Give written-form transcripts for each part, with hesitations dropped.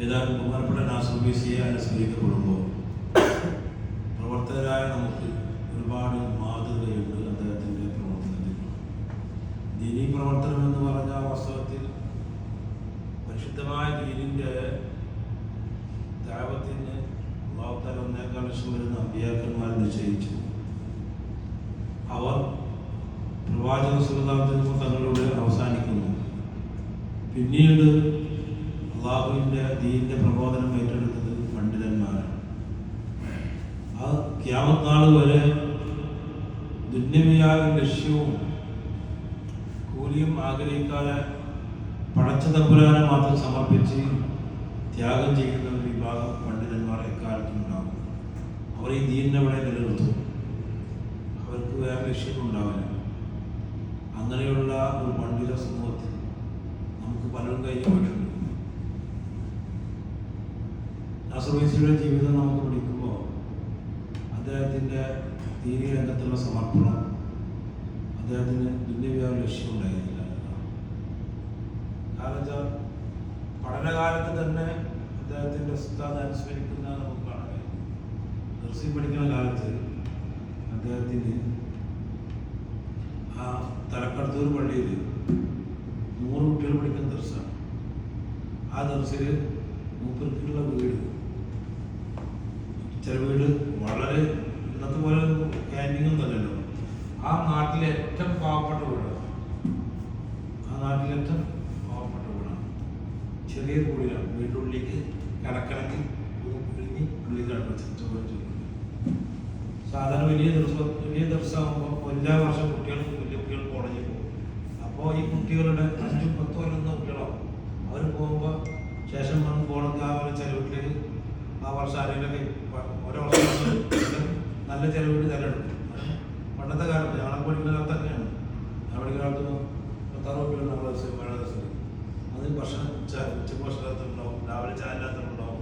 ഏതായാലും ബഹുമാനപ്പെട്ട നാസർ ബിസിയെ അനുസ്മരിക്കപ്പെടുമ്പോൾ പ്രവർത്തകരായ നമുക്ക് ഒരുപാട് മാതൃകയുണ്ട് അദ്ദേഹത്തിൻ്റെ പ്രവർത്തനത്തിൽ. ദീനീ പ്രവർത്തനം എന്ന് പറഞ്ഞാൽ വാസ്തവത്തിൽ പരിശുദ്ധമായ ദീനിൻ്റെ ദഅവത്തിന് അല്ലാഹു തആല 1.25 ലക്ഷം വരുന്ന അമ്പിയാക്കന്മാർ നിശ്ചയിച്ചു. അവർ പ്രവാചക സ്വല്ലല്ലാഹു അലൈഹി വസല്ലം തങ്ങളിലൂടെ അവസാനിക്കുന്നു. പിന്നീട് അള്ളാഹുവിൻ്റെ ദീനിൻ്റെ പ്രബോധനം ഏറ്റെടുത്തത് പണ്ഡിതന്മാരാണ്. ആ ഖിയാമത്ത് നാൾ വരെ ദുന്യവിയായ ലക്ഷ്യവും കൂലിയും ആഗ്രഹിക്കാതെ പടച്ച തമ്പുരാനെ മാത്രം സമർപ്പിച്ച് ത്യാഗം ചെയ്യുന്ന ഒരു വിഭാഗം പണ്ഡിതന്മാർ എക്കാലത്തും ഉണ്ടാകും. അവർ ഈ ദീനിനെ ഇവിടെ നിലനിർത്തും. അവർക്ക് വേറെ ലക്ഷ്യമുണ്ടാവില്ല. അങ്ങനെയുള്ള ഒരു പണ്ഡിത സമൂഹത്തിൽ നമുക്ക് പലരും കഴിഞ്ഞു പോയിട്ടുണ്ട്. നാസർ ബിസിയുടെ ജീവിതം നമുക്ക് പഠിക്കുമ്പോൾ അദ്ദേഹത്തിൻ്റെ ദീനീ രംഗത്തുള്ള സമർപ്പണം അദ്ദേഹത്തിന് ദുന്യവിയായ ലക്ഷ്യം ഉണ്ടായിരുന്നില്ല. കാരണം വെച്ചാൽ പഠനകാലത്ത് തന്നെ അദ്ദേഹത്തിൻ്റെ ഉസ്താദ് അനുസ്മരിക്കുന്ന നമുക്ക് കാണാൻ കഴിയും. ദർസിൽ പഠിക്കുന്ന കാലത്ത് അദ്ദേഹത്തിന് ആ തലക്കടത്തൂർ പള്ളിയിൽ 100 കുട്ടികൾ പഠിക്കുന്ന ദർസാണ്. ആ ദർസിൽ മൂപ്പർക്കുള്ള വീട്, ചില വീട് വളരെ ഇന്നത്തെ പോലെ ക്യാൻറ്റീനും തന്നെയല്ലോ, ആ നാട്ടിലെ ഏറ്റവും പാവപ്പെട്ട വീടാണ്. ആ നാട്ടിലെ ഏറ്റവും പാവപ്പെട്ട വീടാണ്. ചെറിയ കൂടിയാണ്. വീടിൻ്റെ ഉള്ളിലേക്ക് കിടക്കണമെങ്കിൽ പിഴിഞ്ഞ് ഉള്ളിൽ കിടച്ചു. സാധാരണ വലിയ ദിവസമാകുമ്പോൾ എല്ലാ വർഷം വലിയ കുട്ടികൾ കോളേജിൽ പോകും. അപ്പോൾ ഈ കുട്ടികളുടെ 5-10 വരുന്ന കുട്ടികളാവും. അവർ പോകുമ്പോൾ ശേഷം പോകണമെങ്കിൽ ആ ഒരു ചിലവിട്ടിൽ ആ വർഷം ആരെങ്കിലൊക്കെ ഓരോ വർഷം നല്ല ചിലവിട്ട് തിരഞ്ഞെടുക്കും. പണ്ടത്തെ കാലത്ത് ഞങ്ങളെ പഠിക്കുന്ന കാലത്ത് തന്നെയാണ്. ഞാൻ പഠിക്കുന്ന കാലത്ത് 36 കുട്ടികൾ നമ്മളെ ദിവസം അതിന് ഭക്ഷണം ഉച്ചക്ക് ഭക്ഷണത്തിലുണ്ടാവും, രാവിലെ ചായത്തിലുണ്ടാവും.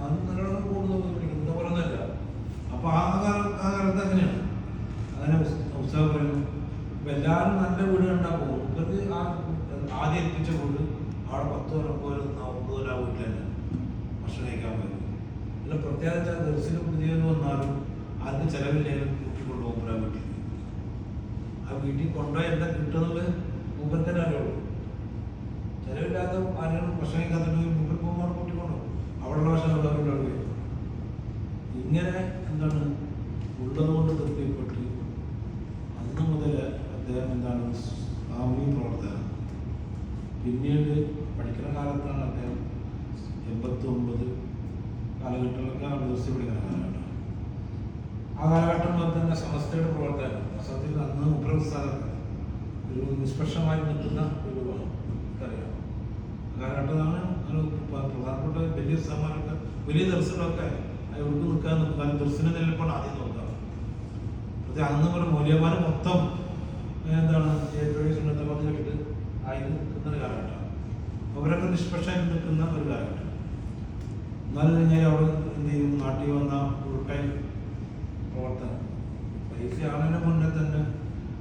അത് നല്ലോണം കൂടുതൽ പഠിക്കുന്നത് പോലെ ഒന്നുമല്ല. അപ്പോൾ ആ കാലത്ത് അങ്ങനെയാണ്. അങ്ങനെ ഉത്സവം പറയുന്നു. ഇപ്പം എല്ലാവരും നല്ല വീട് കണ്ടാൽ പോകും. ഇവർക്ക് ആ ആദ്യം ഏൽപ്പിച്ച വീട് അവിടെ 10 9 ആ വീട്ടിൽ തന്നെ ഭക്ഷണം കഴിക്കാൻ പറ്റും. അല്ല പ്രത്യേകിച്ച് ദർശന പുതിയെന്ന് വന്നാലും ആർക്കും ചിലവില്ലാലും കൂട്ടിക്കൊണ്ടുപോകുമ്പോൾ ആ വീട്ടിൽ. ആ വീട്ടിൽ കൊണ്ടുപോയി എന്താ കിട്ടുന്നത് മൂപ്പർക്കന്നെ അറിയുള്ളൂ. ചിലവില്ലാത്ത ആരെങ്കിലും ഭക്ഷണം കഴിക്കാത്തുണ്ടെങ്കിൽ മൂപ്പർ പോകുമ്പോൾ കൂട്ടിക്കൊണ്ടു അവിടെയുള്ള ഭക്ഷണം ഉള്ളവരുണ്ടാവുക. ഇങ്ങനെ എന്താണ് ഉള്ളതുകൊണ്ട് തൃപ്തിപ്പെട്ട് അന്ന് മുതൽ അദ്ദേഹം എന്താണ് സാമൂഹ്യ പ്രവർത്തനം. പിന്നീട് പഠിക്കുന്ന കാലത്താണ് അദ്ദേഹം 89 കാലഘട്ടത്തിലൊക്കെ ദിവസം പഠിക്കുന്ന കാലഘട്ടം. ആ കാലഘട്ടം പോലെ തന്നെ സമസ്തയുടെ പ്രവർത്തനം വാസ്തവത്തിൽ അന്ന് മുഖ്യസ്ഥാനത്ത് ഒരു നിഷ്പക്ഷമായി നിൽക്കുന്ന ഒരു അറിയാം. ആ കാലഘട്ടമാണ് പ്രധാനപ്പെട്ട വലിയ സ്ഥലമാരൊക്കെ വലിയ ദർശനമൊക്കെ എവിടെ നിൽക്കാൻ ദർശന നിലപ്പാണ് ആദ്യം നോക്കുക. അന്ന് പോലെ മൗല്യമാർ മൊത്തം എന്താണ് സുന്നത്തമത്തിലിട്ട് ആയി നിൽക്കുന്ന ഒരു കാലഘട്ടമാണ്. അവരൊക്കെ നിഷ്പക്ഷമായി നിൽക്കുന്ന ഒരു കാലഘട്ടം. എന്നാലും കഴിഞ്ഞാൽ അവിടെ എന്ത് ചെയ്യും, നാട്ടിൽ വന്ന ഫുൾ ടൈം പ്രവർത്തനം പൈസ ആണതിന് മുന്നേ തന്നെ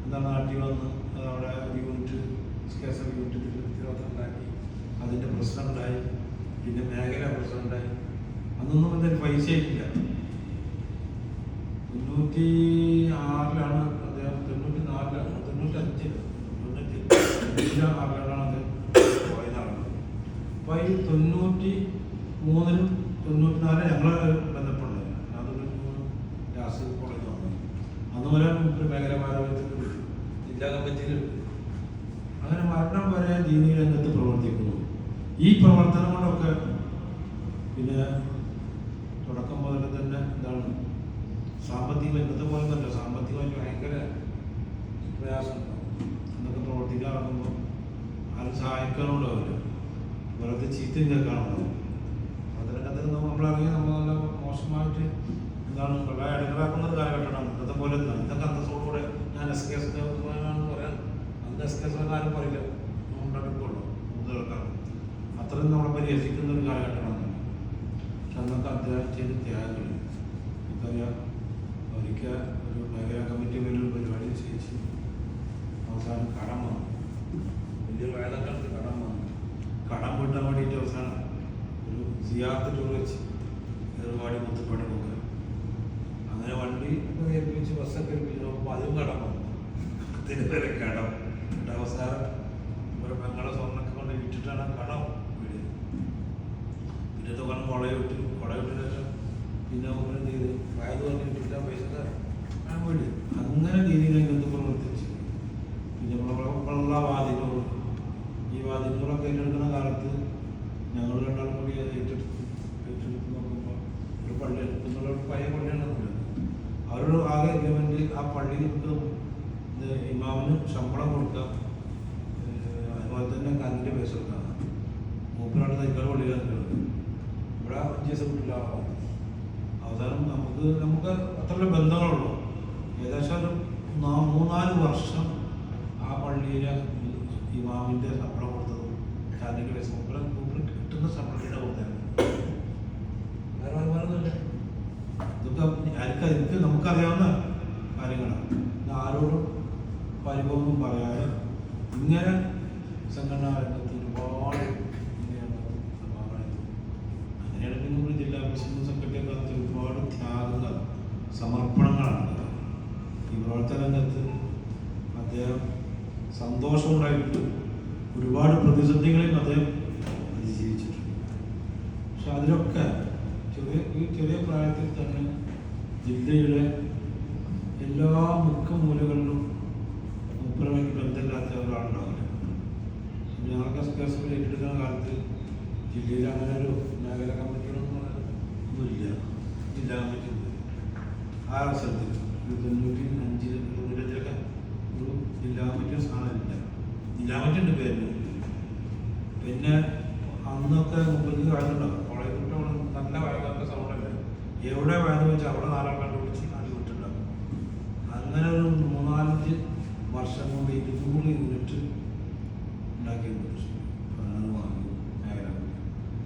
എന്താണ് നാട്ടിൽ വന്ന് അവിടെ ഒരു യൂണിറ്റ് SKSF യൂണിറ്റ് ഉണ്ടാക്കി. അതിൻ്റെ പ്രശ്നമുണ്ടായി. പിന്നെ മേഖല പ്രശ്നമുണ്ടായി. അന്നൊന്നും എന്തൊരു പൈസ ഇല്ല. 96-ലാണ് അദ്ദേഹം 94-ലാണ് 95-96-ലാണ് അത് പോയതാണ്. അപ്പോൾ ഈ 93-ലും 94 ഞങ്ങൾ ബന്ധപ്പെടുന്നത് അതൊരു രാഷ്ട്രീയ കോളേജ് വന്നു. അന്ന് വരെ ഒരു മേഖലമാരോഗ്യത്തിൽ ജില്ലാ കമ്മിറ്റിയിൽ അങ്ങനെ മരണം വരെ ദീനീ രംഗത്ത് പ്രവർത്തിക്കുന്നു. ഈ പ്രവർത്തനം കൊണ്ടൊക്കെ പിന്നെ തുടക്കം മുതൽ തന്നെ എന്താണ് സാമ്പത്തികം ഇന്നത്തെ പോലെ തന്നെ സാമ്പത്തികമായിട്ട് ഭയങ്കര പ്രയാസമുണ്ടാവും. എന്നൊക്കെ പ്രവർത്തിക്കാറുമ്പോൾ ആരും സഹായിക്കാനുണ്ടാവില്ല. വെറുതെ ചീത്തയും കേൾക്കാനുണ്ടാവും. അതിനകത്ത് നമ്മളറിയാം നമ്മൾ നല്ല മോശമായിട്ട് എന്താണ് വളരെ അടികളാക്കുന്ന ഒരു കാലഘട്ടമാണ്. ഇന്നത്തെ പോലെ ഇന്നത്തെ അന്തസ്സോടുകൂടെ ഞാൻ SKS ആണെന്ന് പറയാൻ അന്ന് SKS ആരും പറയില്ല. ഉണ്ടാക്കിക്കൊള്ളൂ കൂടുതൽക്കാണ് അത്രയും നമ്മളെ പരിഹസിക്കുന്ന ഒരു കാലഘട്ടമാണ്. പക്ഷെ അന്നത്തെ അദ്ദേഹം ചെയ്ത ത്യാഗങ്ങൾ നമുക്കറിയാം. ഒരിക്കൽ ഒരു മേഖലാ കമ്മിറ്റി വലിയൊരു പരിപാടി നിശ്ചയിച്ച് അവസാനം കടം വന്നു. വലിയ വേദക്കാലത്ത് കടം വന്നു. കടം വീട്ടാൻ വേണ്ടിയിട്ട് അവസാനം സിയാർത്ത് ടൂർ വെച്ച് ഏറുവാടി മുത്തുപ്പാടി പോകുക. അങ്ങനെ വണ്ടി ഏൽപ്പിച്ച് ബസ്സൊക്കെ ഏൽപ്പിച്ച് നോക്കുമ്പോൾ അതും കടം വന്നു. അതിന് വരെ കടം. അവസാനം ഒരു പെങ്ങളെ സ്വർണ്ണൊക്കെ കൊണ്ട് വിറ്റിട്ടാണ് കടം വീട്. പിന്നെ തുകണം കുളവിട്ട് ശേഷം പിന്നെ എന്ത് ചെയ്ത് വയത് പറഞ്ഞ് വിറ്റാൻ പൈസ വീട്. അങ്ങനെ രീതിയിൽ എന്ത് പ്രവർത്തിച്ച് പിന്നെ നമ്മളുള്ള വാദിനോട് ഈ വാദിനോടൊക്കെ ഏറ്റെടുക്കുന്ന കാലത്ത് ഞങ്ങൾ രണ്ടാളും കൂടി അത് ഏറ്റെടുത്ത് നോക്കുമ്പോൾ ഒരു പള്ളി എടുക്കുന്നുള്ള ഒരു പഴയ പള്ളിയാണെന്നുള്ളത് അവരോട് ആകെ ഗവൺമെൻറ് ആ പള്ളിക്ക് ഇമാമിന് ശമ്പളം കൊടുക്കാം, അതുപോലെ തന്നെ കറണ്ടിൻ്റെ പൈസ കൊടുക്കാം. മൂപ്പരാണ് തൈക്കാട് പള്ളിയിലാണ് ഇവിടെ 5 ദിവസം കിട്ടില്ല. അവസാനം നമുക്ക് അത്ര ബന്ധങ്ങളുള്ളൂ. ഏകദേശം ഒരു 3-4 വർഷം ആ പള്ളിയിലെ ഇമാമിൻ്റെ ശമ്പളം കൊടുത്തതും കറണ്ടിൻ്റെ പൈസ മൂപ്പര് കിട്ടുന്ന ശമ്പളത്തിൻ്റെ കൊടുത്തായിരുന്നു. വേറെ വരുമാനമൊന്നുമില്ല. ഇതൊക്കെ എനിക്ക് നമുക്കറിയാവുന്ന കാര്യങ്ങളാണ്. ആരോടും പരിഭവമൊന്നും പറയാതെ ഇങ്ങനെ സംഘടനാ രംഗത്ത് ഒരുപാട് അങ്ങനെയാണ്. നമ്മൾ ജില്ലാ പ്രസിഡന്റ് സെക്രട്ടറി കാലത്ത് ഒരുപാട് ത്യാഗങ്ങൾ സമർപ്പണങ്ങളാണ്. ഈ പ്രവർത്തന രംഗത്ത് അദ്ദേഹം സന്തോഷമുണ്ടായിട്ട് ഒരുപാട് പ്രതിസന്ധികളെയും അദ്ദേഹം അതിജീവിച്ചിട്ടുണ്ട്. പക്ഷെ അതിലൊക്കെ ചെറിയ പ്രായത്തിൽ തന്നെ ജില്ലയുടെ എല്ലാ മൂലകളിലും മൂപ്പരമായിട്ട് ബന്ധമില്ലാത്ത ഒരാളുണ്ടാവില്ല. ഞങ്ങൾക്ക് എസ്കേഴ്സിൽ ഏറ്റെടുക്കുന്ന കാലത്ത് ജില്ലയിൽ അങ്ങനെ ഒരു മേഖല കമ്മിറ്റികളൊന്നുമില്ല. ജില്ലാ കമ്മിറ്റി ആ അവസരത്തിൽ 1995-96 ഒരു ജില്ലാ കമ്മിറ്റി സ്ഥാനമില്ല. ജില്ലാ കമ്മിറ്റിൻ്റെ പേരിൽ പിന്നെ അന്നൊക്കെ മുമ്പ് വയലുണ്ടാവും. കോളേജ് കുട്ടികൾ നല്ല വയലൊക്കെ സൗണ്ടല്ല. എവിടെ വയന്ന് വെച്ചാൽ അവിടെ 4 ആൾ കണ്ടുപിടിച്ച് നാല് വിട്ടുണ്ടാവും. അങ്ങനെ ഒരു 3-4 വർഷം കൊണ്ട് 200 യൂണിറ്റ് ഉണ്ടാക്കിയിട്ടുണ്ട്.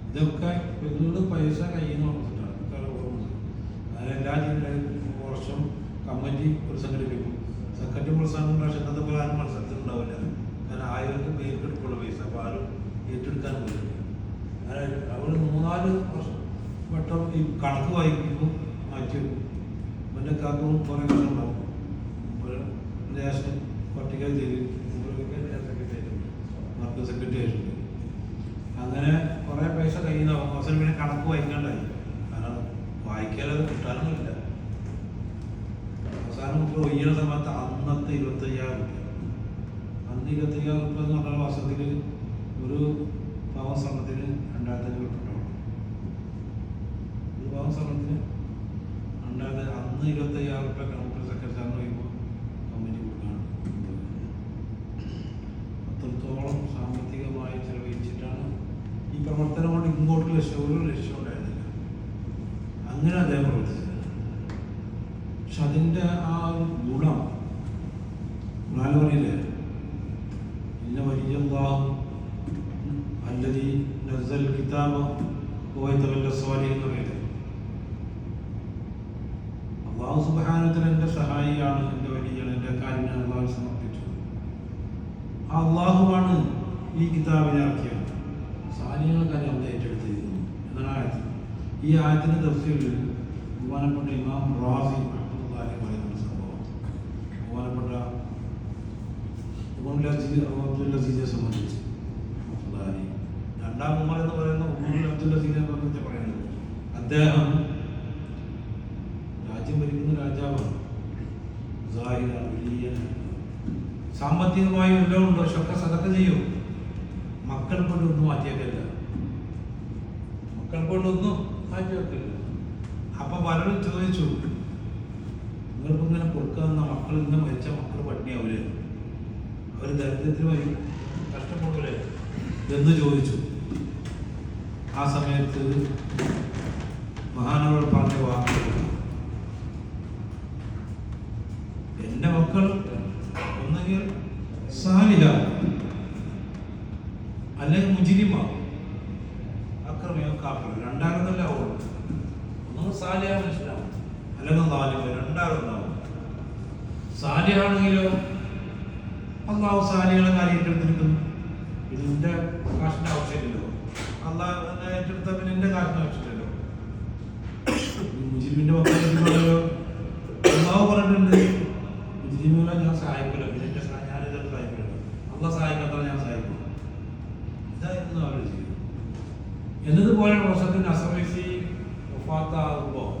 ഇതൊക്കെ ഒരുപാട് പൈസ കയ്യിൽ നിന്ന് കൊടുത്തിട്ടാണ്. ഇതൊക്കെ ഓർമ്മ. അങ്ങനെ എല്ലാ ജില്ലയിലും വർഷം കമ്മിറ്റി ഒരു സംഘടിപ്പിക്കും. സെക്രട്ടറി പ്രസ്ഥാനം പക്ഷേ ഇന്നത്തെ പോലെ ആരും മത്സരത്തിലുണ്ടാവില്ല. കാരണം 1000 പേർക്ക് എടുക്കുള്ള പൈസ അപ്പോൾ ആരും ഏറ്റെടുക്കാൻ പറ്റില്ല. അങ്ങനെ അവർ 3-4 വർഷം വട്ടം ഈ കണക്ക് വായിക്കുമ്പോൾ മാറ്റി വെക്കും. പിന്നെ കാക്കും കുറേ കണ്ടുണ്ടാവും. ഒരു റേഷൻ പട്ടിക ചെയ്ത് മാർക്ക് സെക്രട്ടറി ആയിട്ടുണ്ട്. അങ്ങനെ കുറേ പൈസ കയ്യിൽ നിന്ന് അവസരം പിന്നെ കണക്ക് വായിക്കാണ്ടായി. കാരണം വായിക്കാനത് കിട്ടാനൊന്നുമില്ല. അവസാനം ഇപ്പോൾ ഒയ്യുന്ന സമയത്ത് അന്നത്തെ 25,000 രൂപ. അന്ന് 25,000 രൂപ എന്ന് പറഞ്ഞാൽ വർഷത്തിൽ ഒരു പാവം സ്വർണ്ണത്തിന് 2,500 രൂപ ഉണ്ടാവും. ഒരു പാവം സ്വർണ്ണത്തിന് അന്ന് 25,000 രൂപ കമ്പ്യൂട്ടർ സെക്രട്ടറിന് കഴിയുമ്പോൾ കമ്മിറ്റി കൊടുക്കാണ്. അത്രത്തോളം സാമ്പത്തികമായി ചെലവഴിച്ചിട്ടാണ് ഈ പ്രവർത്തനം കൊണ്ട് ഇങ്ങോട്ട് ഒരു ലക്ഷ്യം ഉണ്ടായിരുന്നില്ല. അങ്ങനെ അദ്ദേഹം പ്രവർത്തിച്ചത്. പക്ഷെ അതിൻ്റെ ആ ഒരു ഗുണം ഖുർആനിൽ പറയില്ലേ, ഇന്ന വലിയല്ലാഹു അല്ലദീ നസ്സൽ കിതാബ വയതവല്ല സ്വാലിഹീൻ എന്ന് പറയുന്നത്. അല്ലാഹു സുബ്ഹാനഹു വ തആല എൻ്റെ സഹായിയാണ്, എൻ്റെ വലിയാണ്, എൻ്റെ കാര്യങ്ങൾ അല്ലാഹു സമർപ്പിച്ചു. ആ അല്ലാഹുവാണ് ഈ കിതാബിനെ ഇറക്കിയത്. സാലിഹ്യങ്ങളുടെ കാര്യം അല്ലാഹു ഏറ്റെടുത്തിരിക്കുന്നു എന്നാണ് ആയത്ത്. ഈ ആയത്തിൻ്റെ തഫ്സീറിൽ ബഹുമാനപ്പെട്ട ഇമാം റാസി റഹ്മത്തുള്ളാഹി പറയുന്ന സംഭവം ബഹുമാനപ്പെട്ട അബ്ദുൽ അസീസിനെ സംബന്ധിച്ച് രണ്ടാം ഉമർ എന്ന് പറയുന്ന അബ്ദുൽ അസീസിനെ സംബന്ധിച്ച് പറയുന്നത്, അദ്ദേഹം രാജ്യം ഭരിക്കുന്ന രാജാവാണ്. വലിയ സാമ്പത്തികമായി എല്ലാം ഉണ്ട്. പക്ഷെ ഒക്കെ സദഖ ചെയ്യും. മക്കൾ കൊണ്ടൊന്നും മാറ്റിയേക്കില്ല. മക്കൾ കൊണ്ടൊന്നും മാറ്റിവെക്കില്ല. അപ്പൊ പലരും ചോദിച്ചു, നിങ്ങൾക്ക് ഇങ്ങനെ കൊടുക്കാവുന്ന മക്കൾ ഇന്ന് മരിച്ച മക്കൾ പട്ടിണിയാവൂലേ, അവർ ദരിദ്രത്തിൽ വരും, കഷ്ടപ്പെടൂലേ എന്ന് ചോദിച്ചു. ആ സമയത്ത് മഹാനവർ പറഞ്ഞ വാക്കുകൾ, എൻ്റെ മക്കൾ ഒന്നെങ്കിൽ സാലിഹ അല്ലെങ്കിൽ മുജിരിമ, അക്രമിയോ കാഫിറോ, രണ്ടാമതല്ല ആവുള്ളൂ. ഒന്ന് സാലിഹ മനുഷ്യനാവും അല്ലെങ്കിൽ നാലിമോ, രണ്ടാമതാവും. സാലിഹാണെങ്കിലോ അള്ളാഹു സാലികളെ കാര്യം ഏറ്റെടുത്തിരിക്കുന്നു. ഇതിൻ്റെ കാശിൻ്റെ ആവശ്യമില്ലല്ലോ. അള്ളാഹ് ഏറ്റെടുത്താൽ പിന്നെ മുസ്ലിമിന്റെ കാര്യം ആവശ്യമില്ലല്ലോ. മുസ്ലിമിന്റെ മക്കളോ അള്ളാഹു പറഞ്ഞിട്ടുണ്ട്, മുസ്ലിമിനെ ഞാൻ സഹായിക്കില്ല, ഇതിന്റെ ഞാനിത് സഹായിക്കില്ല, അള്ളാഹ് സഹായിക്കാത്ത ഞാൻ സഹായിക്കും. ഇതായിരുന്നു അവർ ചെയ്തു. എന്നതുപോലെ റോസത്തിന് അസമേസി വഫാത്താകുമ്പോൾ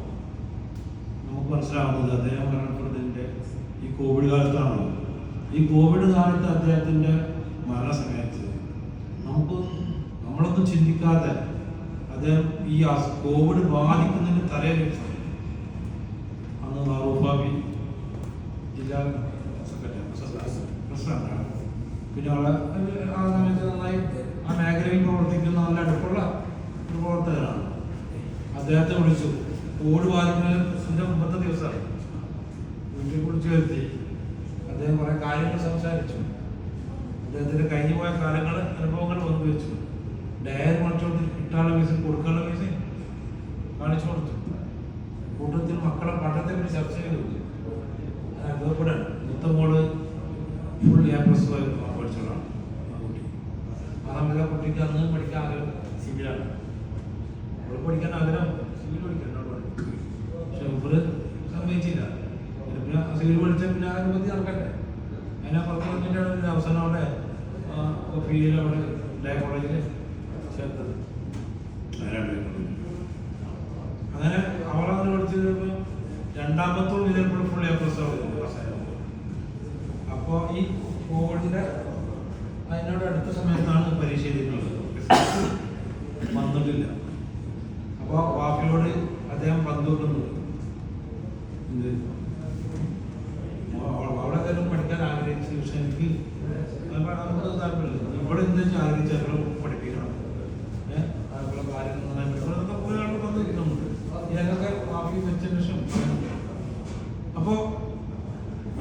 നമുക്ക് മനസ്സിലാവുന്നത് അദ്ദേഹം മരണപ്പെടുന്നതിൻ്റെ ഈ കോവിഡ് കാലത്താണല്ലോ. ഈ കോവിഡ് കാലത്ത് അദ്ദേഹത്തിൻ്റെ മരണസമയത്ത് നമ്മളൊന്നും ചിന്തിക്കാതെ അദ്ദേഹം ഈ കോവിഡ് ബാധിക്കുന്നതിന് തലേ ദിവസം അന്ന് മാറൂഫാബി ജില്ലാ പ്രസിഡന്റാണ്. പിന്നെ അവിടെ ആ സമയത്ത് നന്നായി ആ മേഖലയിൽ പ്രവർത്തിക്കുന്ന നല്ല അടുപ്പുള്ള ഒരു പ്രവർത്തകനാണ്. അദ്ദേഹത്തെ വിളിച്ചു. കോവിഡ് ബാധിക്കുന്നതിൻ്റെ മുമ്പത്തെ ദിവസമാണ്. വീട്ടിൽ വിളിച്ചു വരുത്തി അദ്ദേഹം കുറേ കാര്യങ്ങൾ സംസാരിച്ചു. അദ്ദേഹത്തിൻ്റെ കഴിഞ്ഞു പോയ കാലങ്ങൾ അനുഭവങ്ങൾ പങ്കുവെച്ചു. ഡയറി കാണിച്ചു കൊടുത്ത് കിട്ടാനുള്ള പൈസ കൊടുക്കാനുള്ള പൈസ കാണിച്ചു കൊടുത്തു. കൂട്ടത്തിൽ മക്കളെ പഠനത്തെ പറ്റി ചർച്ച ചെയ്തു. അത് അനുഭവപ്പെടാൻ മൊത്തം മോള് ഫുൾ A+ പഠിച്ചോളാം ആ കുട്ടി. ആ സമയത്ത് കുട്ടിക്ക് അന്ന് പഠിക്കാൻ ആഗ്രഹം സിവിലാണ്. അവൾ പഠിക്കാൻ ആഗ്രഹം സിവിൽ പഠിക്കാൻ പക്ഷെ ഇവര് സമ്മതിച്ചില്ല. പിന്നെ സിവിൽ പഠിച്ച പിന്നെ അനുമതി നടക്കട്ടെ. അതിനെ പുറത്തിറങ്ങിയിട്ടാണ് അവസാനം അവിടെ ഫീൽ അവിടെ ഡേ കോളേജിൽ ചേർത്തത്. അങ്ങനെ അവളന്ന് പഠിച്ചത് രണ്ടാമത്തോളം ഇതിൽ ഫുൾ A+ അപ്പോൾ ഈ കോവിഡിൻ്റെ അതിനോട് അടുത്ത സമയത്താണ് പരീക്ഷ എഴുതിയിട്ടുള്ളത്. വന്നിട്ടില്ല. അപ്പോൾ വാപ്പിയോട് അദ്ദേഹം പങ്കുവെക്കുന്നത് അവിടെ കാര്യം പഠിക്കാൻ ആഗ്രഹിച്ചു. പക്ഷെ എനിക്ക് നമുക്ക് താല്പര്യമില്ല. ഇവിടെ എന്താ വെച്ചാൽ ആഗ്രഹിച്ച അവരെ പഠിപ്പിക്കണം. അതുപോലെ കാര്യങ്ങൾ ഇവിടെയൊക്കെ പോയാണ് വന്നിരിക്കുന്നുണ്ട്. ഞങ്ങൾക്ക് വാപ്പി വെച്ചതിന് ശേഷം അപ്പോൾ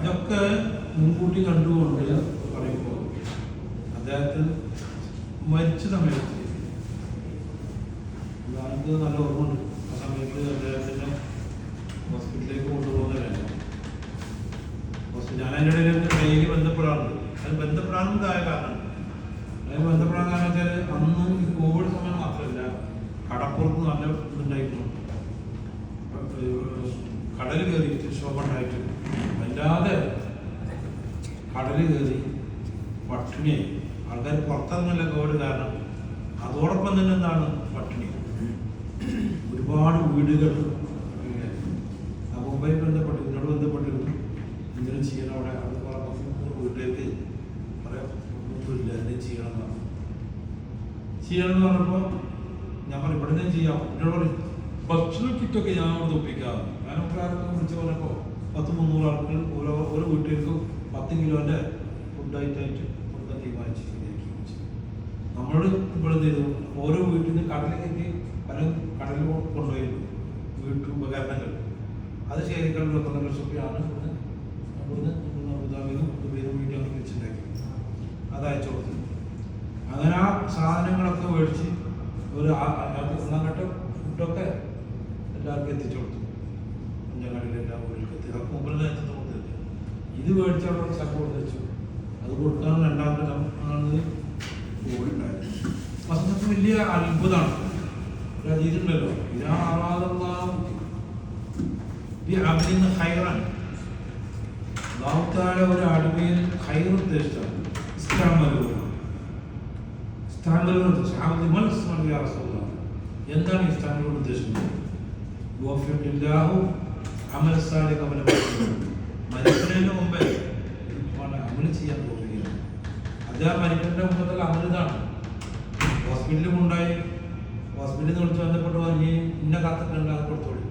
ഇതൊക്കെ മുൻകൂട്ടി കണ്ടുകൊണ്ട് പറയുമ്പോൾ അദ്ദേഹത്തിന് മരിച്ച സമയത്ത് എനിക്ക് നല്ല ഓർമ്മയുണ്ട്. ആ സമയത്ത് അദ്ദേഹത്തിൻ്റെ ഹോസ്പിറ്റലിലേക്ക് കൊണ്ടുപോകുന്നതല്ല. ഞാൻ അതിൻ്റെ ഇടയിൽ ഡെയിലി ബന്ധപ്പെടാറുണ്ട്. അത് ബന്ധപ്പെടാനും ഇതായ കാരണം അതിന് ബന്ധപ്പെടാൻ കാരണം വെച്ചാൽ അന്ന് ഈ കോവിഡ് സമയം മാത്രമല്ല, കടപ്പുറത്ത് നല്ല ഇതുണ്ടായിരുന്നു. കടൽ കയറിയിട്ട് ക്ഷോഭം ഉണ്ടായിട്ട് വല്ലാതെ കടൽ കയറി പട്ടിണിയായി. ആൾക്കാർ പുറത്തിറങ്ങില്ല കോവിഡ് കാരണം. അതോടൊപ്പം തന്നെ എന്താണ് പട്ടിണി. ഒരുപാട് വീടുകൾ മുംബൈ ബന്ധപ്പെട്ട് ഇതിനോട് ബന്ധപ്പെട്ടിരുന്നു. എന്തിനും ചെയ്യണം അവിടെ വീട്ടിലേക്ക് പറയാം ഒന്നുമില്ല, എന്തെങ്കിലും ചെയ്യണം എന്ന് പറഞ്ഞപ്പോൾ ഞാൻ പറഞ്ഞു ഇവിടെ എന്തെങ്കിലും ചെയ്യാം. എന്നോട് പറയും ഭക്ഷണ കിറ്റൊക്കെ ഞാൻ അവിടെ ഒപ്പിക്കാം. ഞാനൊക്കെ ആർക്കും വിളിച്ച് പറഞ്ഞപ്പോൾ 100-300 ആൾക്ക് ഓരോ വീട്ടിലേക്കും 10 കിലോൻ്റെ ഫുഡായിട്ടായിട്ട് കൊടുക്കാൻ തീരുമാനിച്ചു. നമ്മൾ ഇവിടെ എന്ത് ചെയ്തു, ഓരോ വീട്ടിൽ നിന്ന് കടലിലേക്ക് പല കടലിൽ കൊണ്ടുപോയിരുന്നു വീട്ടുപകരണങ്ങൾ. അത് ശേഖരിക്കാൻ 1 ലക്ഷം രൂപയാണ് ഇവിടുന്ന് അബുദാബിയിലും ദുബൈയിലും വീട്ടിൽ അങ്ങനെ വെച്ചിട്ടുണ്ടാക്കി. അത് അയച്ചു കൊടുത്തു. അങ്ങനെ ആ സാധനങ്ങളൊക്കെ മേടിച്ച് ഒരു 1-ാം ഘട്ട ഫുഡൊക്കെ എല്ലാവർക്കും എത്തിച്ചു കൊടുത്തു. കുഞ്ഞങ്ങാടിയിലെല്ലാം വീട്ടിലേക്ക് എത്തി. അതൊക്കെ മുമ്പിൽ എത്തുന്ന കൊടുത്തില്ല. ഇത് മേടിച്ച് അവിടെ ചക്ക കൊടുത്ത് വെച്ചു. അത് കൊടുത്താണ് 2-ാമത്തെ ആണ് കോവിഡ് ഉണ്ടായത്. വസ്തുക്ക് വലിയ അത്ഭുതമാണ്. ഒരു അതീതുണ്ടല്ലോ, ഇതാ ഹൈറാണ് ദാവത്താല ഒരു അടിമയിൽ ഹൈർ ഉദ്ദേശിച്ചാണ്. എന്താണ് ഇസ്ലാമിനോട് ഉദ്ദേശിക്കുന്നത്? മരിക്കുന്നതിന് മുമ്പേ അമൽ ചെയ്യാൻ പോകുകയാണ്. അദ്ദേഹം മരിക്കുന്നതിന്റെ മുമ്പത്തുള്ള അമലിതാണ്. ഹോസ്പിറ്റലിൽ കൊണ്ടായി ഹോസ്പിറ്റലിൽ നിന്ന് വിളിച്ച് ബന്ധപ്പെട്ട് പറഞ്ഞ് ഇന്ന കാത്തിട്ടുണ്ട് അത് കൊടുത്തോളൂ.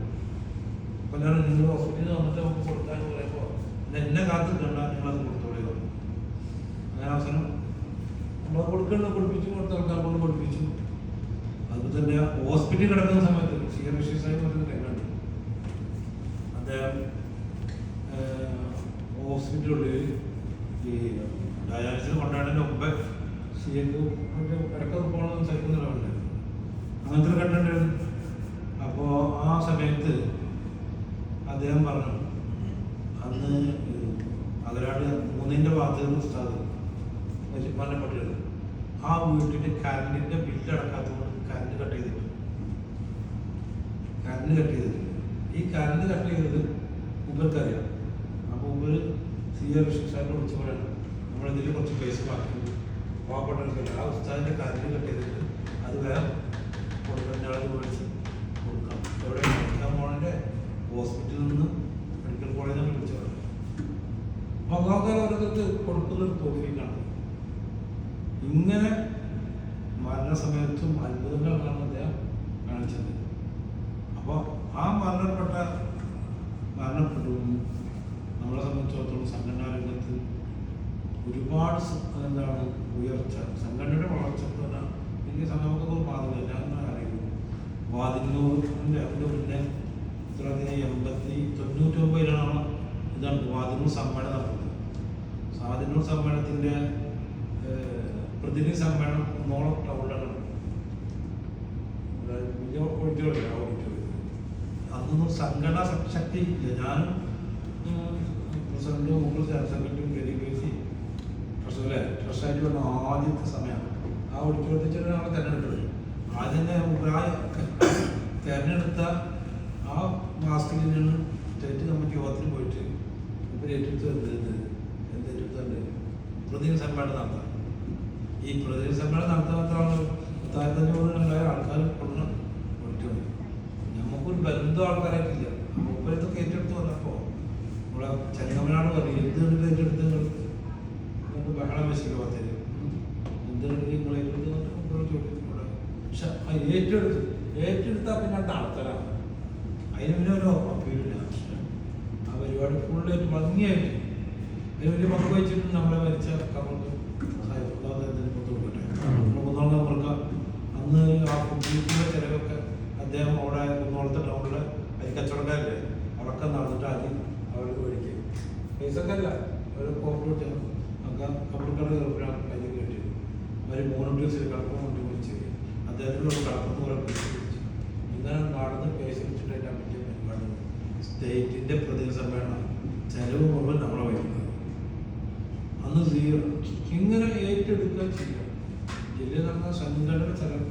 അപ്പം കാരണം നിങ്ങൾ ഹോസ്പിറ്റലിൽ വന്നിട്ട് നമുക്ക് കൊടുക്കാൻ പറയുമ്പോൾ എന്നെ കാത്തിട്ടുണ്ട് നിങ്ങളത് കൊടുത്തോളൂ. അങ്ങനെ അവസരം നമ്മൾ കൊടുപ്പിച്ചു, കൊടുത്ത ആൾക്കാർ കൊണ്ട് കൊടുപ്പിച്ചു. അതുപോലെ തന്നെ ഹോസ്പിറ്റലിൽ കിടക്കുന്ന സമയത്ത് സീരിയസ് ടൈമുണ്ട്. അദ്ദേഹം ഹോസ്പിറ്റലുള്ളിൽ ഈ ഡയാലിസിസ് കൊണ്ടാടുന്നതിന് മുമ്പ് ഇടയ്ക്കൊക്കെ പോകണം സംസാരിക്കുന്നവരുണ്ട്. അങ്ങനത്തെ ഒരു കണ്ടുണ്ടായിരുന്നു. അപ്പോൾ ആ സമയത്ത് അദ്ദേഹം പറഞ്ഞു, അന്ന് അതിലാട് 3-ന്റെ ഭാഗത്ത് ഉസ്താദ് മരണപ്പെട്ടിരുന്നു. ആ വീട്ടിൻ്റെ കറണ്ടിൻ്റെ ബില്ല് അടക്കാത്തതുകൊണ്ട് കറണ്ട് കട്ട് ചെയ്തിട്ടു. കറണ്ട് കട്ട് ചെയ്തിട്ടുണ്ട്. ഈ കറണ്ട് കട്ട് ചെയ്തത് ഉബർക്കറിയാം. അപ്പോൾ ഉബർ CR സാറിനെ വിളിച്ചപ്പോഴാണ് നമ്മളിതിൽ കുറച്ച് പൈസ ബാക്കി പാവപ്പെട്ടവർക്കല്ല, ആ ഉസ്താദിൻ്റെ കറണ്ട് കട്ട് ചെയ്തിട്ട് അത് വേറെ കൊടുക്കുന്ന ആൾ മേടിച്ച് കൊടുക്കാം. എവിടെ പഠിക്കാൻ പോകണേ ഹോസ്പിറ്റലിൽ നിന്ന് മെഡിക്കൽ കോളേജിൽ നിന്ന് വിളിച്ചു പറഞ്ഞു. അപ്പോൾ ഓരോരുത്തർക്ക് കൊടുക്കുന്നൊരു തോഫീക്കാണ്. ഇങ്ങനെ മരണസമയത്തും അത്ഭുതങ്ങളാണ് അദ്ദേഹം കാണിച്ചത്. അപ്പോൾ ആ മരണപ്പെട്ടു നമ്മളെ സംബന്ധിച്ചിടത്തോളം സംഘടനാ രംഗത്ത് ഒരുപാട് എന്താണ് ഉയർച്ച, സംഘടനയുടെ വളർച്ച എന്ന് വലിയ സമയമൊക്കെ ഒരു മാതൃക ഞാൻ അറിയുന്നു. വാതിന്നൂറിൻ്റെ അതിൻ്റെ മുന്നേ 1999 ഇതാണ് വാതിന്നൂർ സമ്മേളനം നടന്നത്. വാതിന്നൂർ സമ്മേളനത്തിൻ്റെ പ്രതിനിധി സമ്മേളനം കുന്നോളം ടൗണിലാണ്. വലിയ ഓഡിറ്റോറിയം. അന്നൊന്നും സംഘടനാ ശക്തി ഇല്ല. ഞാനും പ്രസിഡന്റ് മുകൾ സെക്രട്ടറിയും ഗതികേസി ട്രഷറായിട്ട് വന്ന ആദ്യത്തെ സമയമാണ്. ആ ഓഡിറ്റോറിയത്തിൽ ചെന്നാണ് തിരഞ്ഞെടുത്തത്. ആദ്യം തിരഞ്ഞെടുത്ത ആ മാസത്തിൽ നിന്ന് സ്റ്റേറ്റ് കമ്മിറ്റി യോഗത്തിന് പോയിട്ട് ഇവർ ഏറ്റെടുത്തുണ്ട് പ്രതിനിധി സമ്മേളനം നടത്താം. ഈ പ്രതിനിധി സമ്മേളനം നടത്താൻ മാത്രമാണ് 1500 ആൾക്കാർ കൊണ്ടുവന്ന ഓഡിറ്റോറിയം. നമുക്കൊരു ബന്ധം ആൾക്കാരായിട്ടില്ല. അപ്പോൾ ഇതൊക്കെ ഏറ്റെടുത്ത് വന്നപ്പോൾ നമ്മളെ ചെങ്ങമനാട് പറയും എന്തുകൊണ്ട് ഏറ്റെടുത്ത് നിങ്ങൾക്ക് ബഹളം വെച്ചില്ല പത്തേര് എന്തുകൊണ്ട് നിങ്ങൾ ഏറ്റെടുത്ത്. പക്ഷെ ഏറ്റെടുത്താൽ പിന്നെ നടത്തലാണ്. അതിന് പിന്നെ ഒരു അപ്പീലില്ല. ആ പരിപാടി ഫുള്ളായിട്ട് ഭംഗിയായിട്ട് അതിന് വലിയ പങ്ക് വഹിച്ചിട്ട് നമ്മളെ മരിച്ച കമർക്ക് നമ്മൾക്ക് അന്ന് ആ കുട്ടിയുടെ ചിലവൊക്കെ അദ്ദേഹം അവിടെ കുന്നോളത്തെ ടൗണിലെ അരിക്കച്ചവടക്കാരില്ലേ അവിടെയൊക്കെ നടന്നിട്ട് ആദ്യം അവർക്ക് മേടിക്കുക പൈസക്കല്ല ഒരു കോർപ്പറേറ്റ് ഒക്കെ കപ്പൽക്കട ചെറുപ്പിലാണ് അതിൽ കേട്ടിയത്. അവർ മോണോട്ടിൽ കടപ്പം കൊണ്ട് വിളിച്ച് അദ്ദേഹത്തിനോട് കടപ്പെന്ന് പറയാൻ ഇങ്ങനെ നടന്ന് പൈസ വെച്ചിട്ടായിട്ടാണ് പറ്റിയ പരിപാടി. സ്റ്റേറ്റിൻ്റെ പ്രതിനിധി സമ്മേളനം ചെലവ് മുഴുവൻ നമ്മളെ വരുന്നത് അന്ന് 0. ഇങ്ങനെ ഏറ്റെടുക്കുക ചെയ്യുക. ജില്ലയിൽ നടന്ന സംഘടന ചെലവ്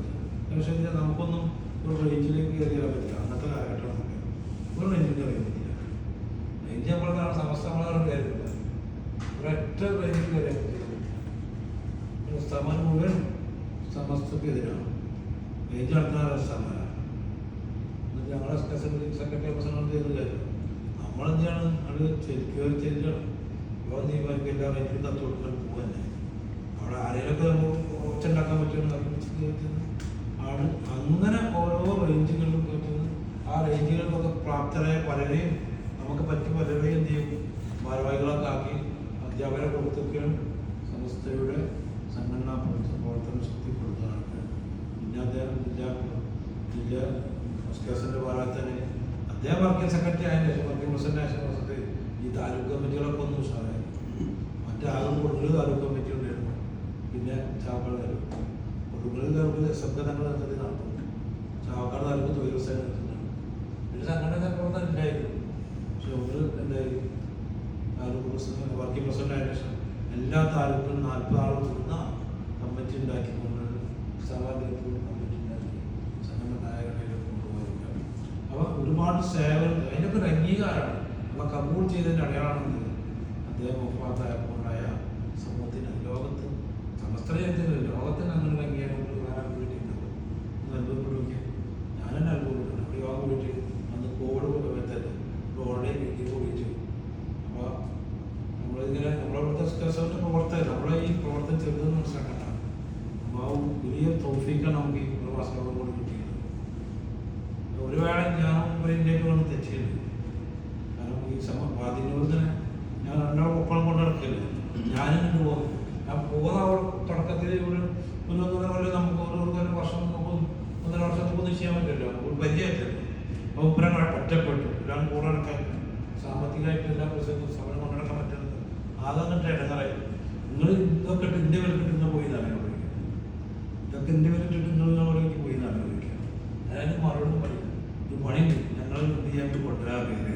പക്ഷേ നമുക്കൊന്നും ഒരു റേഞ്ചിലേക്ക് കയറിയാൻ പറ്റില്ല. അന്നത്തെ കാലഘട്ടം നമുക്ക് ഒരു റേഞ്ചിൽ കയറിയാൻ പറ്റില്ല. റേഞ്ച് നമ്മളെ സമസ്ത നമ്മളെ കയറില്ല. ഒരൊറ്റ റേഞ്ചിൽ കയറിയാൻ പറ്റില്ല. സ്ഥലം മുഴുവൻ സമസ്തക്കെതിരാണ്. റേഞ്ച് നടത്താൻ സ്ഥലമാണ്. ഞങ്ങളെ സെക്രട്ടറി പ്രസിഡന്റ് ചെയ്തില്ല. നമ്മളെന്താണ് അത് കയറി ചെല്ലുകയാണ്. ഇപ്പോൾ നീ എല്ലാ റേഞ്ചിലും കത്ത് കൊടുക്കാൻ പോകുക. അവിടെ ആരെയൊക്കെ ഒച്ചുണ്ടാക്കാൻ പറ്റുമെന്ന് ആണ്. അങ്ങനെ ഓരോ റേഞ്ചുകളിലും പറ്റുന്നത്. ആ റേഞ്ചുകളിലൊക്കെ പ്രാപ്തരായ പലരെയും നമുക്ക് പലരെയും എന്ത് ചെയ്യും ഭാരവാഹികളൊക്കെ ആക്കി അധ്യാപകരെ കൊടുത്തൊക്കെയാണ് സംസ്ഥയുടെ സംഘടനാ പ്രവർത്തനം ശക്തിപ്പെടുത്താനാണ്. പിന്നെ അദ്ദേഹം ജില്ലാ എസ്കേസിൻ്റെ ഭാഗത്തിന് അദ്ദേഹം വർക്കിംഗ് സെക്രട്ടറി ആയതിനു ശേഷം വർക്കിംഗ് പ്രസിഡന്റ് ആയ സമയത്ത് ഈ താലൂക്ക് കമ്മിറ്റികളൊക്കെ ഒന്നും ഉഷാറായി. മറ്റാളും കൊടുക്കൽ താലൂക്ക് കമ്മിറ്റി ഉണ്ടായിരുന്നു. പിന്നെ ചാവക്കാട് താലൂക്ക് കൊടുക്കൽ താലൂക്ക് ശബ്ദങ്ങൾ നടത്തി നടത്തും. ചാവക്കാട് താലൂക്ക് തൊഴിൽ വ്യവസായം നടത്തുന്നതാണ്. പിന്നെ സംഘടന പ്രവർത്തനം ഉണ്ടായിരുന്നു. പക്ഷെ ഒരു എന്തായാലും താലൂക്ക് പ്രസിഡന്റ് വർക്കിംഗ് പ്രസിഡന്റ് ആയതിനു ശേഷം എല്ലാ താലൂക്കിലും 40 ആൾ കൂടുന്ന കമ്മിറ്റി ഉണ്ടാക്കിക്കൊണ്ട് സഭാഗ്രഹത്തിൽ കമ്മിറ്റി ഉണ്ടാക്കി സംഘടന നായകനെ കൊണ്ടുപോയിരിക്കുകയാണ്. അപ്പോൾ ഒരുപാട് സേവനം അതിനൊക്കെ ഒരു അംഗീകാരമാണ്. അപ്പോൾ കബൂൾ ചെയ്തതിൻ്റെ അടയാളമാണെന്ന് അദ്ദേഹം ഒഫാത്തായപ്പോണ്ടായ സമൂഹത്തിന് ലോകത്ത് സമസ്തയത്തിന് ലോകത്തിന് അങ്ങനെ ഒരു അംഗീകാരം വീട്ടിലുണ്ടാവും. ഒന്ന് അനുഭവപ്പെടുകയും ഞാനെന്നെ അനുഭവപ്പെടുന്നു. നമ്മുടെ യോഗ വീട്ടിൽ അന്ന് കോവിഡ് സമയത്തല്ലേ ഓൺലൈൻ മീറ്റിംഗ് കൂടിയിട്ട്. അപ്പോൾ നമ്മളിങ്ങനെ നമ്മളവിടുത്തെ പ്രവർത്തകർ നമ്മളെ ഈ പ്രവർത്തനം ചെറുതെന്ന് മനസ്സിലാക്കണ്ട. അപ്പോൾ ആ വലിയ തോഫീക്കാണ് നമുക്ക് ഈ പ്രവാസികളോട് കൂടി കിട്ടിയത്. ഒരു വേള ഞാൻ ഇന്ത്യക്ക് വന്ന് തെറ്റിയിട്ടുണ്ട്. കാരണം ഈ വാദിനോട് ഞാൻ രണ്ടാളും ഒപ്പം കൊണ്ട് നടക്കില്ല. ഞാനിങ്ങോട്ട് പോകും. ഞാൻ പോകുന്ന തുടക്കത്തിൽ ഒരു 1.5 കൊല്ലം നമുക്ക് ഒരു വർഷം നമുക്ക് 1.5 വർഷത്തേക്ക് ഒന്നും ചെയ്യാൻ പറ്റില്ല. ഒരു പരിചയമായിട്ടില്ല. അപ്പോൾ ഇപ്പഴാണ് ഒറ്റപ്പെട്ടു. ഒരാൾ കൂടെ നടക്കാൻ സാമ്പത്തികമായിട്ട് എല്ലാ പ്രശ്നവും സമരം കൊണ്ടുനടക്കാൻ പറ്റുന്നത് ആകെ എന്നിട്ട് ഇടങ്ങാറായി. നിങ്ങൾ ഇതൊക്കെ ഇട്ട് ഇന്ത്യ വരട്ടിട്ട് ഇന്ന് പോയി എന്നാണ് വിളിക്കുക. ഇതൊക്കെ ഇന്ത്യ വരട്ടിട്ട് ഇന്നോടേക്ക് പോയി എന്നാണ് വിളിക്കുക. അതായത് മറുപടി പറയും ഇത് പണി ഞങ്ങൾ എന്ത് ചെയ്യാൻ കൊണ്ടുവരാറില്ല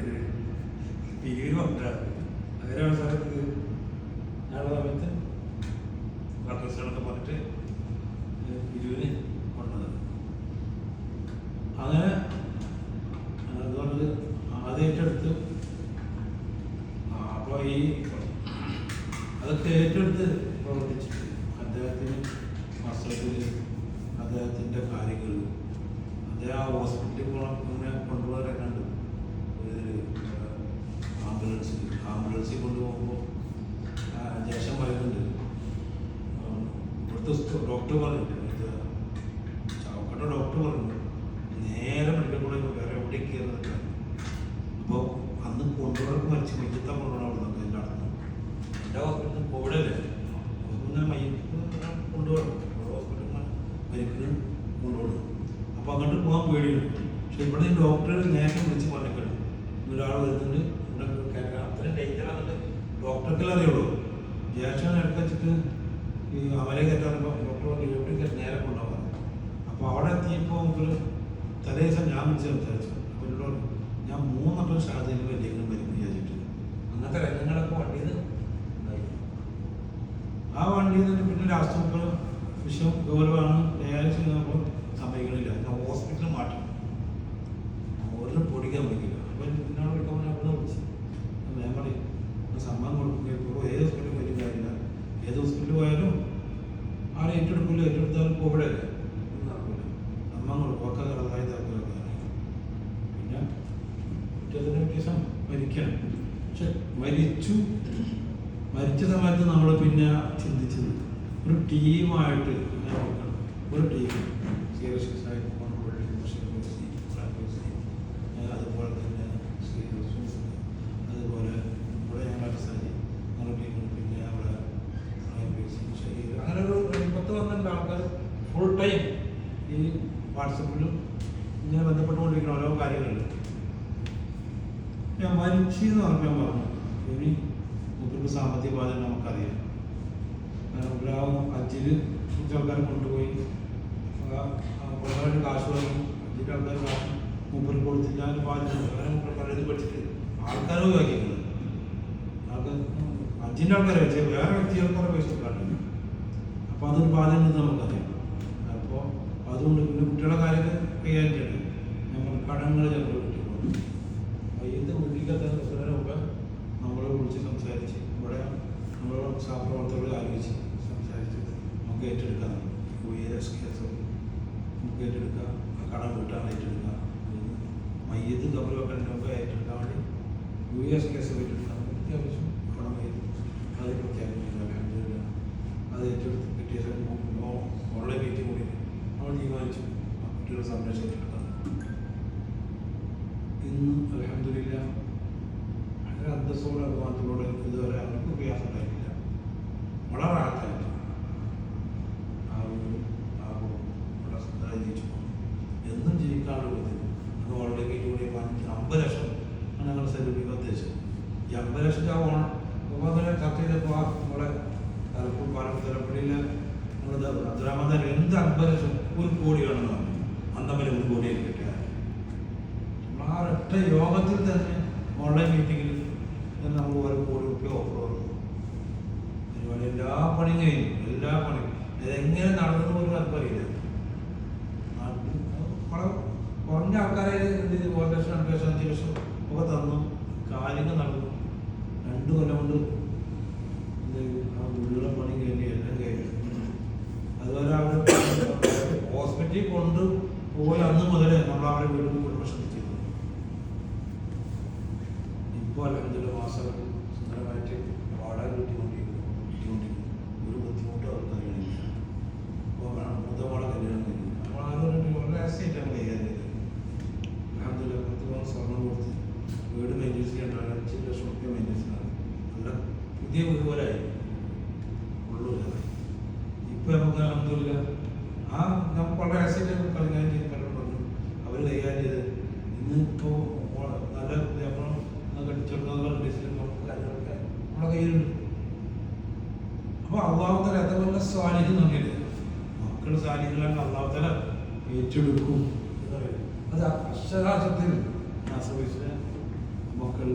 പിരീഡ് കൊണ്ടുവരാറ്. അങ്ങനെ അവസരത്തിൽ ഞങ്ങളുടെ സമയത്ത് കട്ടർസുകളൊക്കെ പറഞ്ഞിട്ട് പിരിവിന് കൊണ്ടുവന്നത്. അങ്ങനെ അതൊക്കെ ഏറ്റെടുത്ത് പ്രവർത്തിച്ചിട്ട് അദ്ദേഹത്തിന് മസ്കറ്റിൽ അദ്ദേഹത്തിൻ്റെ കാര്യങ്ങൾ അദ്ദേഹം ആ ഹോസ്പിറ്റലിൽ ഇങ്ങനെ കൊണ്ടുപോകാൻ കണ്ടു. ഒരു ആംബുലൻസിൽ കൊണ്ടുപോകുമ്പോൾ ജേഷൻ പറയുന്നുണ്ട്, ഇവിടുത്തെ ഡോക്ടർ പറഞ്ഞിട്ട് ചാവക്കട്ട ഡോക്ടർ പറഞ്ഞു നേരെ മെഡിക്കൽ കോളേജ് വേറെ എവിടേക്ക് കയറുന്നില്ല. അപ്പോൾ അന്ന് കൊണ്ടുപോകാൻ മരിച്ച് മയ്യത്താൻ കൊണ്ടുപോകണം അവിടെ നിന്ന് എല്ലായിടത്തും. എൻ്റെ ഹോസ്പിറ്റലിൽ കോവിഡല്ലേ, ഹോസ്പിറ്റലിൽ മയ്യത്ത് കൊണ്ടുപോകണം, ഹോസ്പിറ്റലിൽ മരിക്കിന് കൊണ്ടുപോകണം. അപ്പോൾ അങ്ങോട്ട് പോകാൻ പേടിയുണ്ട്. പക്ഷെ ഇവിടെ ഡോക്ടർ നേരെ വിളിച്ച് പറഞ്ഞിട്ടുണ്ട് ഒരാൾ വരുന്നുണ്ട്, ഇവിടെ കേൾക്കാം, അത്രയും ഡേഞ്ചറാണെന്ന് ഡോക്ടർക്കെല്ലാം അറിയുള്ളൂ. ജ്യേഷ്ഠനെ എടുത്ത് വെച്ചിട്ട് ഈ അവരെ കയറ്റാറുമ്പോൾ ഡോക്ടർ പറഞ്ഞു എവിടേക്ക് നേരെ കൊണ്ടുപോകാൻ. അപ്പോൾ അവിടെ എത്തിയപ്പോൾ നമുക്ക് തലേ ദിവസം ഞാൻ വിളിച്ച് സംസാരിച്ചു. അപ്പോൾ എന്നോട് ഞാൻ 3 വട്ടം ഷാർജയിൽ വലിയെങ്കിലും വരും വിചാരിച്ചിട്ട് അങ്ങനത്തെ രംഗങ്ങളൊക്കെ വണ്ടിയിൽ ഉണ്ടായി. ആ വണ്ടിയിൽ നിന്ന് പിന്നെ ലാസ്റ്റ് നമുക്ക് വിഷയം ഗൗരവമാണ് ഡയാലിസിസ് ചെയ്യുമ്പോൾ സമ്മതിക്കണില്ല. ഞാൻ ഹോസ്പിറ്റലിൽ മാറ്റി ഓരോ പൊടിക്കാൻ പറ്റില്ല. അപ്പോൾ എന്നോട് വിളിക്കാൻ അവിടെ വിളിച്ചു ഞാൻ പറയും സമ്മതം കൊടുക്കുക. ഏത് ഹോസ്പിറ്റലിൽ വലിയ കാര്യമില്ല, ഏത് ഹോസ്പിറ്റലിൽ പോയാലും ആരും ഏറ്റെടുക്കില്ല, ഏറ്റെടുത്താലും കോവിഡല്ലേ നടക്കില്ല. സമ്മതം കൊടുക്കും ഒക്കെ അതായത് ഇതാക്കുക. പിന്നെ പിറ്റേതിന് വ്യത്യാസം മരിക്കണം. പക്ഷെ മരിച്ച സമയത്ത് നമ്മൾ പിന്നെ ചിന്തിച്ചത് ഒരു ടീമായിട്ട് ഒരു ടീം സീരിയസ് ആയിട്ട് അതുപോലെ തന്നെ അതുപോലെ ഇവിടെ ഞങ്ങൾ അടിസ്ഥാനി നമ്മുടെ ടീമിൽ പിന്നെ അവിടെ അങ്ങനെ ഒരു 10-12 ആൾക്കാർ ഫുൾ ടൈം ഈ വാട്സപ്പിലും ഇങ്ങനെ ബന്ധപ്പെട്ടുകൊണ്ടിരിക്കുന്ന ഓരോ കാര്യങ്ങളുണ്ട്. ഞാൻ മരിച്ചെന്ന് പറഞ്ഞാൽ പറഞ്ഞു ഇനി മുപ്പത് സാമ്പത്തിക ബാധ്യത നമുക്കറിയാം. കാരണം ഒരാവും അഞ്ചിൽ കുറച്ച് ആൾക്കാർ കൊണ്ടുപോയി കൊണ്ടുപോയിട്ട് കാശ് വാങ്ങി, 5 ആൾക്കാർ കാശ് മുമ്പിൽ കൊടുത്തില്ല, അതിന് ബാധ്യത അങ്ങനെ പലത് പഠിച്ചിട്ട് ആൾക്കാർ ഒഴിവാക്കിയത്. ആൾക്കാർ 5 ആൾക്കാരെ വെച്ചാൽ വേറെ വ്യക്തികൾക്കുള്ള പൈസ കാട്ടില്ല. അപ്പോൾ അതൊരു ബാധ്യത ഉണ്ടെന്ന് നമുക്കറിയാം. അപ്പോൾ അതുകൊണ്ട് പിന്നെ കുട്ടികളുടെ കാര്യങ്ങൾ കൈകാര്യം ചെയ്യണം. നമ്മൾ കടങ്ങൾ ചിലപ്പോൾ കിട്ടിപ്പോകും. ഏത് വീട്ടിലെത്താൻ മുമ്പ് നമ്മൾ വിളിച്ച് സംസാരിച്ച് ഇവിടെ നമ്മൾ സഹപ്രവർത്തകരോട് ആലോചിച്ച് സംസാരിച്ച് നമുക്ക് ഏറ്റെടുക്കാം. കേസ് നമുക്ക് ഏറ്റെടുക്കാം, ആ കടം വീട്ടാൻ ഏറ്റെടുക്കാം, മയ്യത്ത് കബറൊക്കെ നമുക്ക് ഏറ്റെടുക്കാൻ വേണ്ടി US കേസ് ഏറ്റെടുക്കാം. അത്യാവശ്യം പണം അത് പ്രഖ്യാപിക്കുന്നില്ല. അത് ഏറ്റെടുത്ത് കിട്ടിയ ഓൺലൈൻ മീറ്റിംഗ് കൂടി നമ്മൾ തീരുമാനിച്ചു കുട്ടികളുടെ സംരക്ഷണം ഏറ്റെടുക്കാം. ഇന്ന് അൽഹംദുലില്ലാഹ് വളരെ അന്തസ്സോടെ അഭിമാനത്തോടെ ഇതുവരെ അവർക്ക് പ്രയാസം ഉണ്ടായിട്ടില്ല. വളരെ ആൾക്കാരായിട്ട് എന്നും ജീവിക്കാനുള്ള ബുദ്ധിമുട്ട് അത് ഓൾറെഡി കൂടി 50 ലക്ഷം ആണ് ഞങ്ങൾ സെലിബ്രിക്കാൻ ഉദ്ദേശിച്ചത്. ഈ 50 ലക്ഷം ഓണം അതുപോലെ ചർച്ച ചെയ്തപ്പോൾ നമ്മളെ തലപ്പുഴയിൽ നമ്മുടെ അബ്ദുറഹ്മാൻ എന്ത് 50 ലക്ഷം 1 കോടിയാണെന്ന് പറഞ്ഞു. അന്നമ്മൽ 1 കോടിയിൽ കിട്ടിയ ആ ഒറ്റ യോഗത്തിൽ തന്നെ ഓൺലൈൻ മീറ്റിങ്ങിൽ നമുക്ക് 1 കോടി രൂപ ഓഫർ കൊടുക്കും. അതുപോലെ എല്ലാ പണിയും കഴിഞ്ഞു, എല്ലാ പണിയും ഇതെങ്ങനെ നടന്നു പോലും താല്പര്യമില്ല. വളരെ കുറഞ്ഞ ആൾക്കാരെ 1 ലക്ഷം 2 ലക്ഷം 5 ലക്ഷം ഒക്കെ തന്നു, കാര്യങ്ങൾ നടന്നു. 2 കൊല്ലം കൊണ്ട് ആ വീടുകളെ പണി കഴിഞ്ഞ് എല്ലാം കഴിഞ്ഞു. അതുപോലെ അവർ ഹോസ്പിറ്റലിൽ കൊണ്ടുപോയി അന്ന് മുതലേ നമ്മൾ അവരെ വീടും കുടുംബം ശ്രദ്ധിച്ചിരുന്നു. ഇപ്പോൾ അൽഹംദുലില്ലാഹ് മാസം സുന്ദരമായിട്ട് വാടക കിട്ടിക്കൊണ്ടിരിക്കുന്നു. ഒരു ബുദ്ധിമുട്ടും അവർക്ക് അറിയണില്ല. അപ്പോൾ മൂത്തമാളെ കല്യാണം കഴിഞ്ഞു. അപ്പോൾ ആരും വളരെ രഹസ്യമായിട്ടാണ് കൈകാര്യം ചെയ്തത്. അൽഹംദുലില്ലാഹ് 10 പവൻ സ്വർണ്ണം കൊടുത്ത് വീട് മെയിൻ്റെനൻസ് ചെയ്യേണ്ട 5 ലക്ഷം രൂപ മെയിൻ്റെനൻസിനാണ്. നല്ല പുതിയ വീട് പോലെ ആയി ഉള്ളൂല്ല. ഇപ്പോൾ നമുക്ക് അൽഹംദുലില്ലാഹ് നമുക്ക് വളരെ രഹസ്യമായിട്ട് കൈകാര്യം ചെയ്ത് പലരും പറഞ്ഞു അവർ കൈകാര്യം ചെയ്ത് ഇന്ന് ഇപ്പോൾ നല്ല കടിച്ചെടുക്കുന്ന ഡിസിലും നമുക്ക് കാര്യങ്ങളൊക്കെ നമ്മുടെ കയ്യിലുണ്ട്. അപ്പോൾ അള്ളാഹുതആല അതുപോലെ സ്വാലിഹ് പറഞ്ഞില്ലേ, മക്കൾ സാലിഹികളാണ് അള്ളാഹുതആല ഏറ്റെടുക്കും എന്ന് പറയുന്നത്. അത് അക്ഷരാർത്ഥത്തിൽ മക്കൾ